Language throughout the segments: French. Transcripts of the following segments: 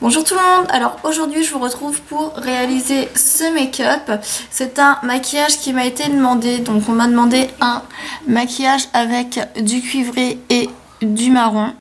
Bonjour tout le monde, alors aujourd'hui je vous retrouve pour réaliser ce make-up. C'est un maquillage qui m'a été demandé, donc on m'a demandé un maquillage avec du cuivré et du marron.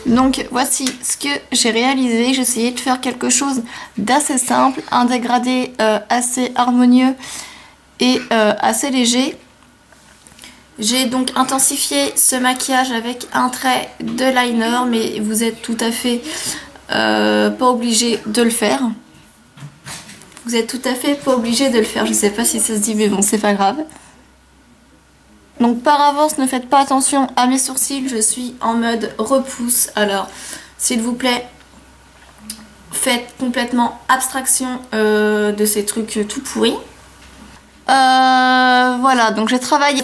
Donc voici ce que j'ai réalisé. J'ai essayé de faire quelque chose d'assez simple, un dégradé assez harmonieux et assez léger. J'ai donc intensifié ce maquillage avec un trait de liner, mais vous êtes tout à fait pas obligé de le faire. Vous êtes tout à fait pas obligé de le faire. Je sais pas si ça se dit, mais bon, c'est pas grave. Donc par avance, ne faites pas attention à mes sourcils, je suis en mode repousse. Alors, s'il vous plaît, faites complètement abstraction de ces trucs tout pourris. Voilà, donc j'ai travaillé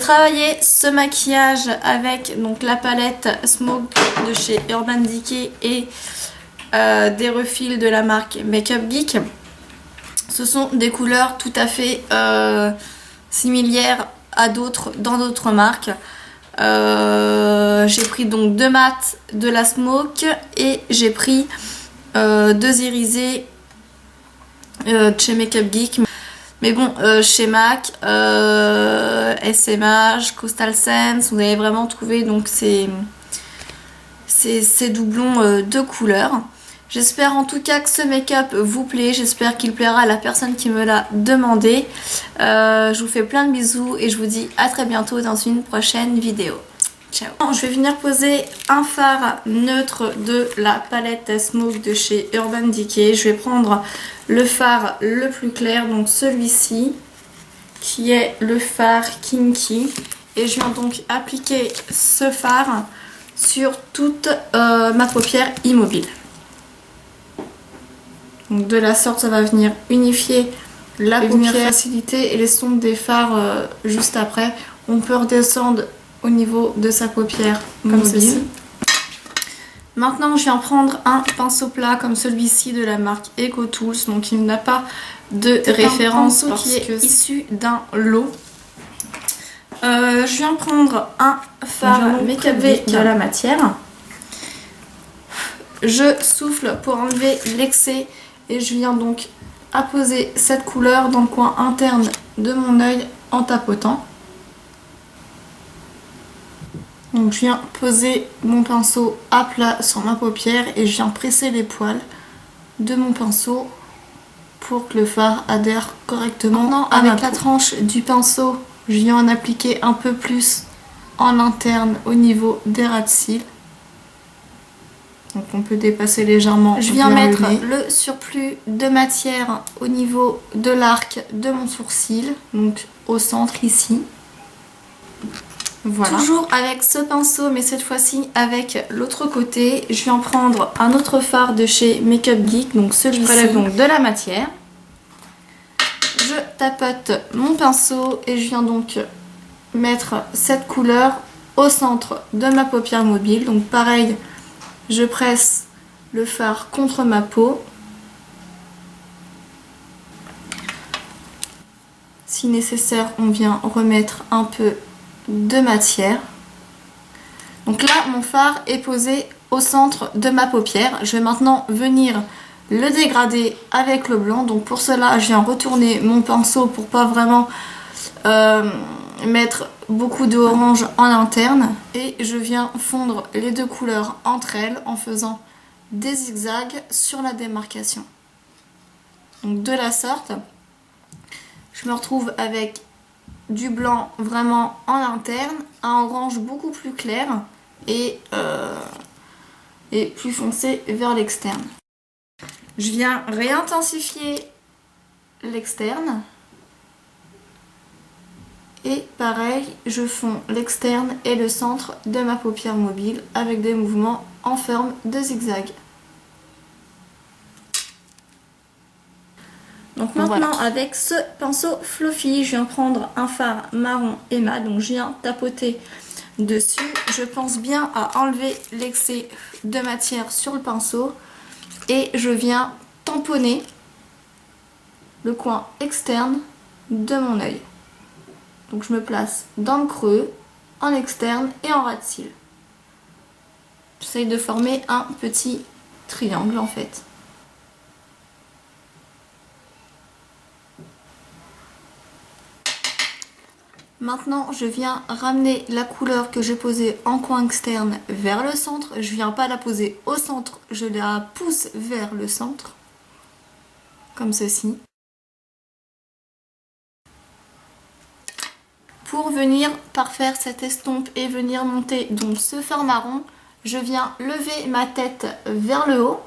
ce maquillage avec donc la palette Smoke de chez Urban Decay et des refils de la marque Makeup Geek. Ce sont des couleurs tout à fait similaires à dans d'autres marques. J'ai pris donc deux mats de la Smoke et j'ai pris deux irisés de chez Makeup Geek. Mais bon, chez MAC, SMH, Coastal Sense, vous allez vraiment trouver donc ces doublons de couleurs. J'espère en tout cas que ce make-up vous plaît, j'espère qu'il plaira à la personne qui me l'a demandé. Je vous fais plein de bisous et je vous dis à très bientôt dans une prochaine vidéo. Ciao. Je vais venir poser un fard neutre de la palette Smoke de chez Urban Decay. Je vais prendre le fard le plus clair, donc celui-ci, qui est le fard Kinky. Et je viens donc appliquer ce fard sur toute ma paupière immobile. Donc de la sorte, ça va venir unifier la paupière, faciliter et les sombres des fards juste après. On peut redescendre au niveau de sa paupière comme ceci. Maintenant, je viens prendre un pinceau plat comme celui-ci de la marque Eco Tools. Donc il n'a pas de référence parce qui est issu d'un lot. Je viens prendre un fard Makeup Geek de la matière. Je souffle pour enlever l'excès et je viens donc apposer cette couleur dans le coin interne de mon œil en tapotant. Donc je viens poser mon pinceau à plat sur ma paupière et je viens presser les poils de mon pinceau pour que le fard adhère correctement. Maintenant, avec la tranche du pinceau, je viens en appliquer un peu plus en interne au niveau des ras de cils. Donc on peut dépasser légèrement. Je viens mettre le surplus de matière au niveau de l'arc de mon sourcil, donc au centre ici. Voilà. Toujours avec ce pinceau, mais cette fois-ci avec l'autre côté, je viens prendre un autre fard de chez Makeup Geek, donc celui-ci. Je prélève donc de la matière. Je tapote mon pinceau et je viens donc mettre cette couleur au centre de ma paupière mobile. Donc pareil, je presse le fard contre ma peau. Si nécessaire, on vient remettre un peu de matière. Donc là, mon fard est posé au centre de ma paupière. Je vais maintenant venir le dégrader avec le blanc. Donc pour cela, je viens retourner mon pinceau pour pas vraiment mettre beaucoup d'orange en interne. Et je viens fondre les deux couleurs entre elles en faisant des zigzags sur la démarcation. Donc de la sorte, je me retrouve avec du blanc vraiment en interne, un orange beaucoup plus clair et plus foncé vers l'externe. Je viens réintensifier l'externe et pareil, je fonds l'externe et le centre de ma paupière mobile avec des mouvements en forme de zigzag. Donc maintenant, voilà, avec ce pinceau fluffy, je viens prendre un fard marron et mat. Donc je viens tapoter dessus. Je pense bien à enlever l'excès de matière sur le pinceau et je viens tamponner le coin externe de mon œil. Donc je me place dans le creux, en externe et en ras de cils. J'essaye de former un petit triangle en fait. Maintenant, je viens ramener la couleur que j'ai posée en coin externe vers le centre. Je viens pas la poser au centre, je la pousse vers le centre. Comme ceci. Pour venir parfaire cette estompe et venir monter donc ce fard marron, je viens lever ma tête vers le haut.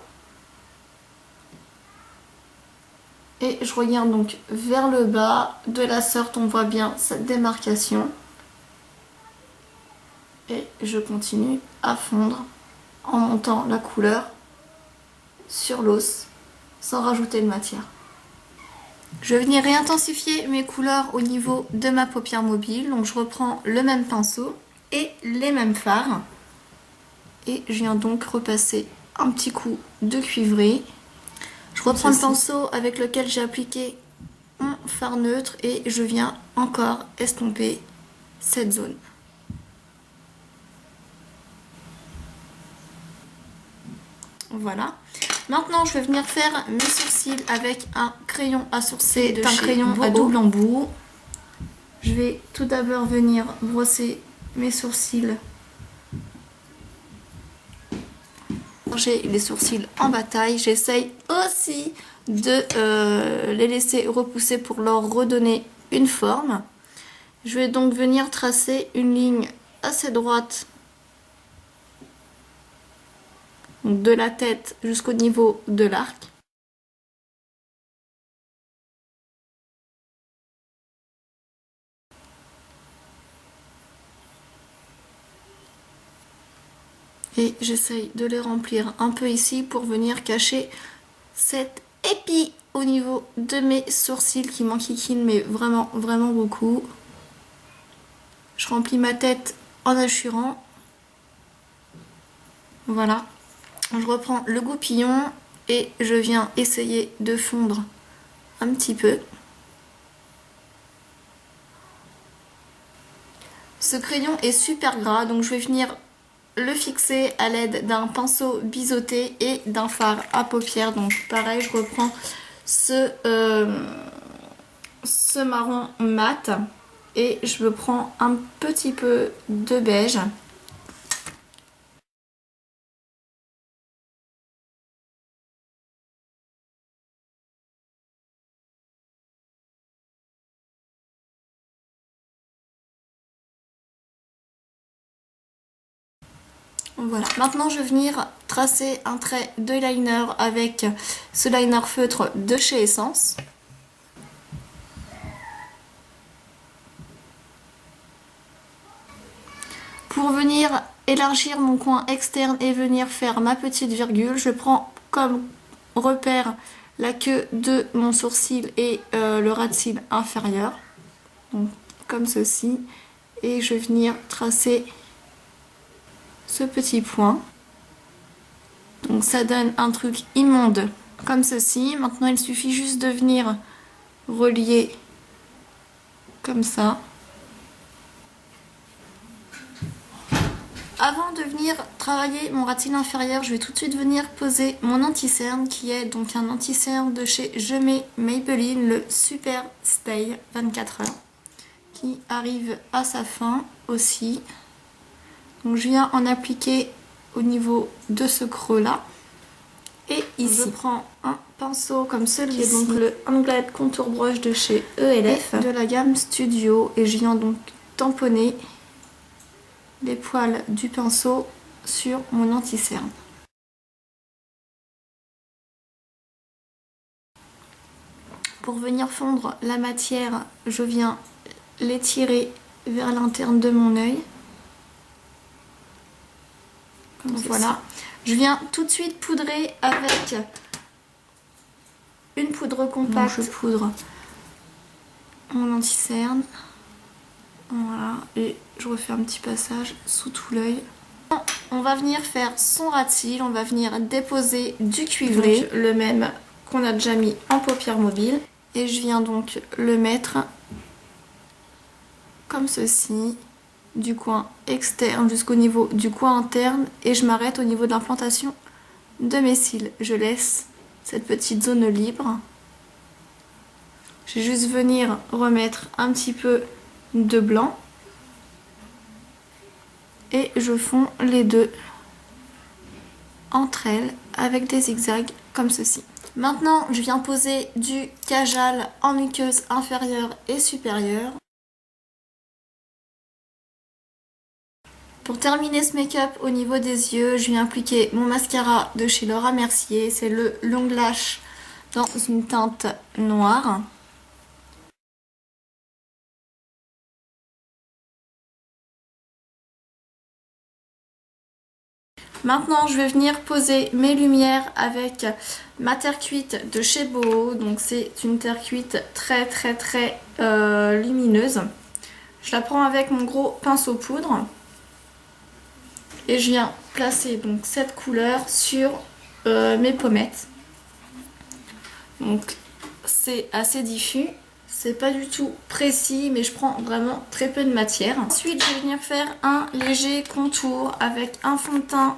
Et je regarde donc vers le bas. De la sorte, on voit bien cette démarcation. Et je continue à fondre en montant la couleur sur l'os sans rajouter de matière. Je vais venir réintensifier mes couleurs au niveau de ma paupière mobile. Donc je reprends le même pinceau et les mêmes fards. Et je viens donc repasser un petit coup de cuivré. Je reprends le pinceau avec lequel j'ai appliqué mon fard neutre et je viens encore estomper cette zone. Voilà. Maintenant, je vais venir faire mes sourcils avec un crayon à sourcer de crayon à double embout. Je vais tout d'abord venir brosser mes sourcils. J'ai les sourcils en bataille. J'essaye aussi de les laisser repousser pour leur redonner une forme. Je vais donc venir tracer une ligne assez droite de la tête jusqu'au niveau de l'arc. Et j'essaye de les remplir un peu ici pour venir cacher cet épi au niveau de mes sourcils qui m'enquiquinent mais vraiment beaucoup. Je remplis ma tête en hachurant. Voilà. Je reprends le goupillon et je viens essayer de fondre un petit peu. Ce crayon est super gras, donc je vais venir le fixer à l'aide d'un pinceau biseauté et d'un fard à paupières. Donc pareil, je reprends ce marron mat et je me prends un petit peu de beige. Voilà, maintenant je vais venir tracer un trait de liner avec ce liner feutre de chez Essence. Pour venir élargir mon coin externe et venir faire ma petite virgule, je prends comme repère la queue de mon sourcil et le ras de cils inférieur, donc, comme ceci, et je vais venir tracer ce petit point. Donc ça donne un truc immonde comme ceci. Maintenant il suffit juste de venir relier comme ça. Avant de venir travailler mon ras de cils inférieur, je vais tout de suite venir poser mon anti-cerne qui est donc un anti-cerne de chez Je Mets Maybelline, le Super Stay 24 heures qui arrive à sa fin aussi. Donc je viens en appliquer au niveau de ce creux là. Et ici, je prends un pinceau comme celui-ci, donc le Anglade Contour Brush de chez ELF, de la gamme Studio. Et je viens donc tamponner les poils du pinceau sur mon anti-cerne. Pour venir fondre la matière, je viens l'étirer vers l'interne de mon œil. Voilà. Je viens tout de suite poudrer avec une poudre compacte. Donc je poudre mon anti-cerne. Voilà, et je refais un petit passage sous tout l'œil. On va venir faire son ras de cils, on va venir déposer du cuivré, donc, le même qu'on a déjà mis en paupières mobiles. Et je viens donc le mettre comme ceci, du coin externe jusqu'au niveau du coin interne, et je m'arrête au niveau de l'implantation de mes cils. Je laisse cette petite zone libre. Je vais juste venir remettre un petit peu de blanc. Et je fonds les deux entre elles avec des zigzags comme ceci. Maintenant, je viens poser du kajal en muqueuse inférieure et supérieure. Pour terminer ce make-up au niveau des yeux, je viens appliquer mon mascara de chez Laura Mercier. C'est le Long Lash dans une teinte noire. Maintenant, je vais venir poser mes lumières avec ma terre cuite de chez Boho. Donc c'est une terre cuite très lumineuse. Je la prends avec mon gros pinceau poudre. Et je viens placer donc cette couleur sur mes pommettes. Donc c'est assez diffus. C'est pas du tout précis, mais je prends vraiment très peu de matière. Ensuite, je vais venir faire un léger contour avec un fond de teint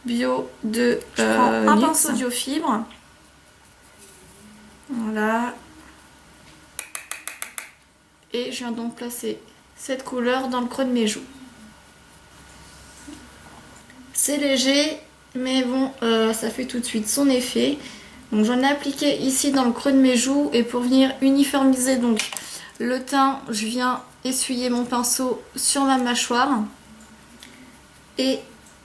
bio de un pinceau Diofibre. Voilà. Et je viens donc placer cette couleur dans le creux de mes joues. C'est léger, mais bon, ça fait tout de suite son effet. Donc j'en ai appliqué ici dans le creux de mes joues, et pour venir uniformiser donc le teint, je viens essuyer mon pinceau sur ma mâchoire et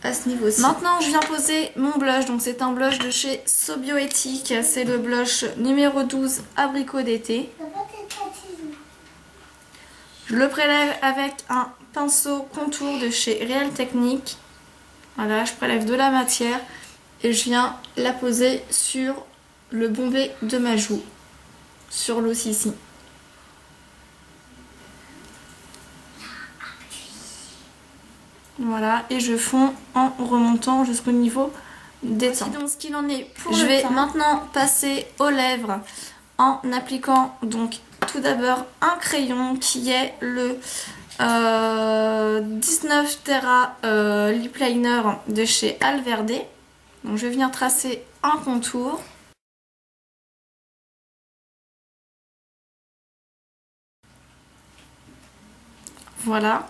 à ce niveau-ci. Maintenant, je viens poser mon blush. Donc c'est un blush de chez So Bioéthique, c'est le blush numéro 12 abricot d'été. Je le prélève avec un pinceau contour de chez Real Technique. Voilà, je prélève de la matière et je viens la poser sur le bombé de ma joue, sur l'os ici. Voilà, et je fonds en remontant jusqu'au niveau des tempes. Donc ce qu'il en est pour je vais maintenant passer aux lèvres en appliquant donc tout d'abord un crayon qui est le 19 Terra Lip Liner de chez Alverde. Donc je vais venir tracer un contour. Voilà.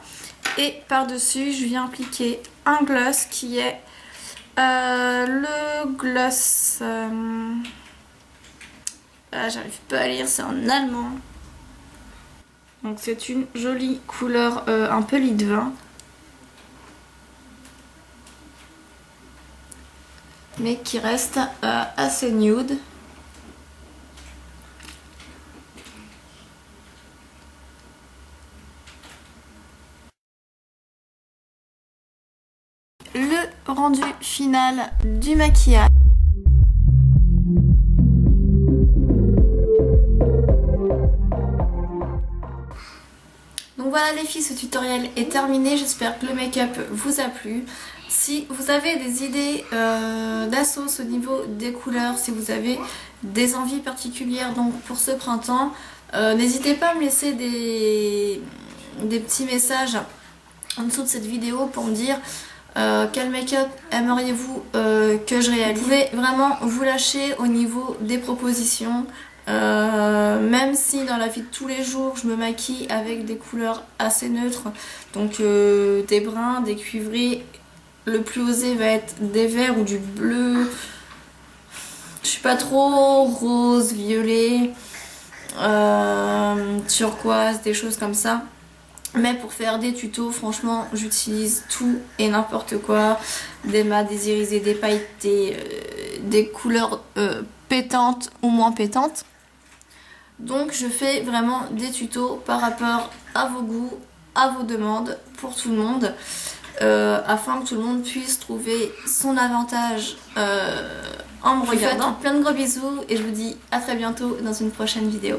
Et par-dessus, je viens appliquer un gloss qui est le gloss... j'arrive pas à lire, c'est en allemand. Donc c'est une jolie couleur un peu lit de vin. Mais qui reste assez nude. Le rendu final du maquillage. Donc voilà les filles, ce tutoriel est terminé. J'espère que le make-up vous a plu. Si vous avez des idées d'assos au niveau des couleurs, si vous avez des envies particulières donc pour ce printemps, n'hésitez pas à me laisser des petits messages en dessous de cette vidéo pour me dire quel make-up aimeriez-vous que je réalise. Vous pouvez vraiment vous lâcher au niveau des propositions. Même si dans la vie de tous les jours je me maquille avec des couleurs assez neutres, donc des bruns, des cuivrés, le plus osé va être des verts ou du bleu. Je suis pas trop rose, violet, turquoise, des choses comme ça. Mais pour faire des tutos, franchement, j'utilise tout et n'importe quoi. Des mats, des irisés, des pailletés, des couleurs pétantes ou moins pétantes. Donc je fais vraiment des tutos par rapport à vos goûts, à vos demandes, pour tout le monde. Afin que tout le monde puisse trouver son avantage en me regardant. Je vous fais plein de gros bisous et je vous dis à très bientôt dans une prochaine vidéo.